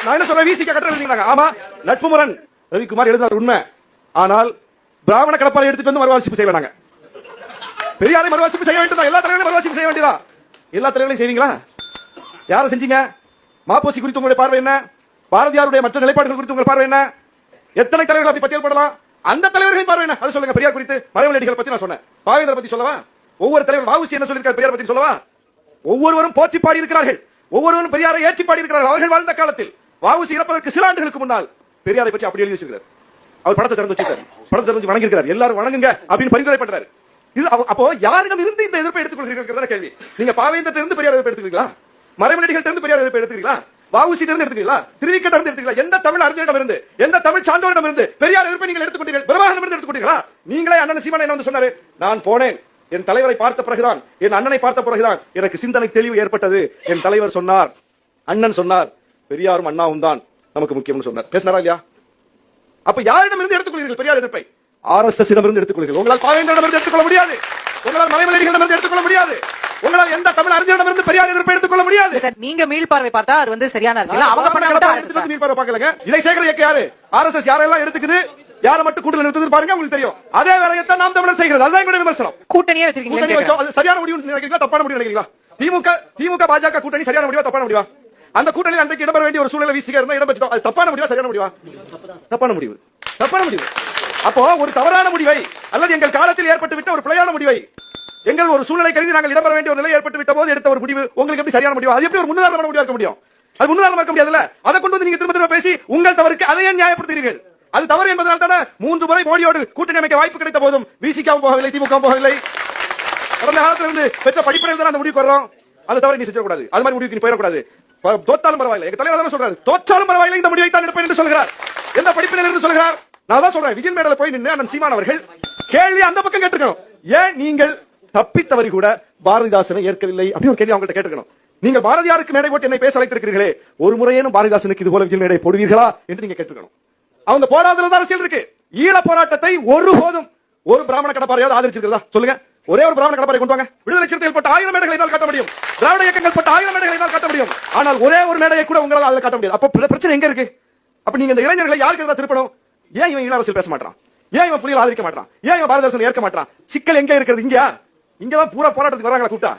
நான் என்ன சொல்றேன், விசிக கட்டளை எழுதினாங்க. ஆமா, நட்பு முரண் ரவிக்குமார் எழுதினார் உண்மை. ஆனால் பிராமண கடப்பாறை எடுத்துட்டு வந்து மறுவாசிப்பு செய்ய வேண்டாங்க. பெரியாரை மறுவாசிப்பு செய்ய வேண்டியதா, எல்லா தலைவர்களையும் மறுவாசிப்பு செய்ய வேண்டியதா. எல்லா தலைவர்களையும் செய்வீங்களா? யாரை செஞ்சீங்க? மாப்போசி குறித்து உங்களுடைய பார்வை என்ன? பாரதியாருடைய மற்ற நிலைப்பாடுகள் குறித்து உங்கள் பார்வை என்ன? எத்தனை தலைவர்கள் அப்படி பட்டியல் போடலாம்? அந்த தலைவர்களின் பார்வை என்ன? அது சொல்லுங்க. பெரியார் குறித்து மறைமலையடிகள் பத்தி நான் சொன்னேன். பாவேந்தர் பத்தி சொல்லவா? ஒவ்வொரு தலைவர் வாவுசி என்ன சொல்லியிருக்கார் பெரியார் பத்தி சொல்லவா? ஒவ்வொருவரும் போற்றி பாடி இருக்கிறார்கள், ஒவ்வொருவரும் பெரியாரை ஏற்றி பாடி இருக்கிறார்கள். அவர்கள் வாழ்ந்த காலத்தில் வாவுசி இறப்பதற்கு சில ஆண்டுகளுக்கு முன்னால் பெரியாரை பற்றி அப்படி எழுதி வச்சிருக்கார். அவர் படத்தை திறந்து வச்சிருக்கார், படத்தை திறந்து வணங்கி இருக்கிறார். எல்லாரும் வணங்குங்க அப்படின்னு பரிந்துரை பண்றாரு. இது அப்போ யாரிடம் இருந்து இந்த எதிர்ப்பை எடுத்துக்கொள்கிறீர்கள் கேள்வி. நீங்க பாவேந்தர் இருந்து பெரியார் எதிர்ப்பு எடுத்துக்கிறீங்களா? மறைமலையடிகள் இருந்து பெரியார் எதிர்ப்பு எடுத்துக்கிறீங்களா? வாவுசியிலிருந்து இருந்து எடுத்துக்கிறீங்களா? திருவிக்கிட்ட இருந்து எடுத்துக்கிறீங்களா? எந்த தமிழ் அறிஞரிடம் இருந்து, எந்த தமிழ் சான்றோரிடம் இருந்து பெரியார் எதிர்ப்பை நீங்கள் எடுத்துக்கொண்டீர்கள்? பிரபாகரனிடம் இருந்து எடுத்துக்கொண்டீர்களா? நீங்களே அண்ணன் சீமான் என்ன வந்து சொன்னாரு, நான் போனேன், என் தலைவரை பார்த்த பிறகுதான், என் அண்ணனை பார்த்த பிறகுதான் எனக்கு சிந்தனை தெளிவு ஏற்பட்டது. என் தலைவர் சொன்னார், அண்ணன் சொன்னார், பெரியாரும் அண்ணாவும் தான் நமக்கு முக்கியம்னு சொன்னார். பேசினாரா இல்லையா? அப்ப யாரிடம் இருந்து எடுத்துக்கொள்கிறீர்கள் பெரியார் எதிர்ப்பை? RSS இடமிருந்து எடுத்துக்கொள்கிறீர்கள். உங்களால் பாவேந்தரிடமிருந்து எடுத்துக்கொள்ள முடியாது, உங்களால் மறைமலையடிகளிடமிருந்து எடுத்துக்கொள்ள முடியாது, உங்களால் எந்த தமிழ் அறிஞரிடமிருந்து பெரியார் எதிர்ப்பை எடுத்துக்கொள்ள முடியாது. நீங்க மீள் பார்வை பார்த்தா அது வந்து சரியான அரசியல். அவங்க பண்ண மீள் பார்வை பார்க்கலங்க. இதை சேகர இயக்க யாரு? RSS யாரெல்லாம் எடுத்துக்குது, யாரை மட்டும் கூட்டணி நிறுத்துது பாருங்க, உங்களுக்கு தெரியும். அதே வேலையைத்தான் நாம் தமிழர் செய்கிறது. அதுதான் எங்களுடைய விமர்சனம். கூட்டணியே வச்சிருக்கீங்க, அது சரியான முடிவு நினைக்கிறீங்களா, தப்பான முடிவு நினைக்கிறீங்களா? திமுக பாஜக கூட்டணி சரியான முடிவா, தப்பான முடிவா? அந்த கூட்டணி அன்றைக்கு இடம்பெற வேண்டிய ஒரு சூழ்நிலை விசிக இருந்தா இடம் பெற்றோம். அது தப்பான முடிவா, சரியான முடிவா? தப்பான முடிவு, தப்பான முடிவு. அப்போ ஒரு தவறான முடிவை அல்லது எங்கள் காலத்தில் ஏற்பட்டு விட்ட ஒரு பிழையான முடிவை, எங்கள் ஒரு சூழ்நிலை கருதி நாங்கள் இடம்பெற வேண்டிய ஒரு நிலை ஏற்பட்டு விட்ட போது எடுத்த ஒரு முடிவு உங்களுக்கு எப்படி சரியான முடிவு? அது எப்படி ஒரு முன்னுதாரணமான முடிவா இருக்க முடியும்? அது முன்னுதாரணமா இருக்க முடியாதுல்ல. அதை கொண்டு வந்து நீங்க திரும்ப திரும்ப பேசி உங்கள் தவறுக்கு அதை ஏன் நியாயப்படுத்துகிறீர்கள்? அது தவறு என்பதனால் தானே 3 முறை மோடியோடு கூட்டணி அமைக்க வாய்ப்பு கிடைத்த போதும் விசிகாவும் போகவில்லை, திமுக போகவில்லை. கடந்த காலத்தில் இருந்து பெற்ற படிப்படையில் தான் அந்த முடிவுக்கு வர்றோம். அந்த தவறை நீ செஞ்சக்கூடாது, அது மாதிரி முடிவுக்கு நீ போயிடக்கூடாது. தோத்தாலும் பரவாயில்லை, எங்க தலைவர் சொல்றாரு, தோற்றாலும் பரவாயில்லை, இந்த முடிவை தான் எடுப்பேன் என்று சொல்கிறார். எந்த படிப்பினில் இருந்து சொல்கிறார்? நான் தான் சொல்றேன், விஜய் மேடல போய் நின்று அண்ணன் சீமான் அவர்கள் கேள்வி அந்த பக்கம் கேட்டிருக்கணும். ஏன் நீங்கள் தப்பித்தவரி கூட பாரதிதாசனை ஏற்கவில்லை அப்படி ஒரு கேள்வி அவங்கள்ட்ட கேட்டிருக்கணும். நீங்கள் பாரதியாருக்கு மேடை போட்டு என்னை பேச அழைத்திருக்கிறீர்களே, ஒரு முறையேனும் பாரதிதாசனுக்கு இது போல விஜய் மேடை போடுவீர்களா என்று நீங்க கேட்டிருக்கணும். அவங்க போடாததுல தான் அரசியல் இருக்கு. ஈழ போராட்டத்தை ஒருபோதும் ஒரு பிராமண கடப்பாறையாவது ஆதரிச்சிருக்கிறதா சொல்லுங்க? ஒரே ஒரு பிராமண கடப்பாறை கொண்டு வாங்க. விடுதலை சிறுத்தைகள் போட்ட 1000 மேடைகளை தான் காட்ட முடியும், திராவிட இயக்கங்கள் போட்ட 1000 மேடைகளை தான் காட்ட முடியும். ஆனால் ஒரே ஒரு மேடையை கூட உங்களால் அதில் காட்ட முடியாது. அப்ப பிரச்சனை எங்க இருக்கு? அப்ப நீங்க இந்த இளைஞர்களை யாருக்கு எதிராக திருப்பணும்? ஏன் இவன் ஈழ அரசியல் பேச மாட்டான்? ஏன் இவன் புலிகளை ஆதரிக்க மாட்டான்? ஏன் இவன் பாரதிதாசன் ஏற்க மாட்டான்? சிக்கல் எங்க இருக்கிறது? இங்கதான் பூரா போராட்டத்துக்கு வராங்களா கூட்டா?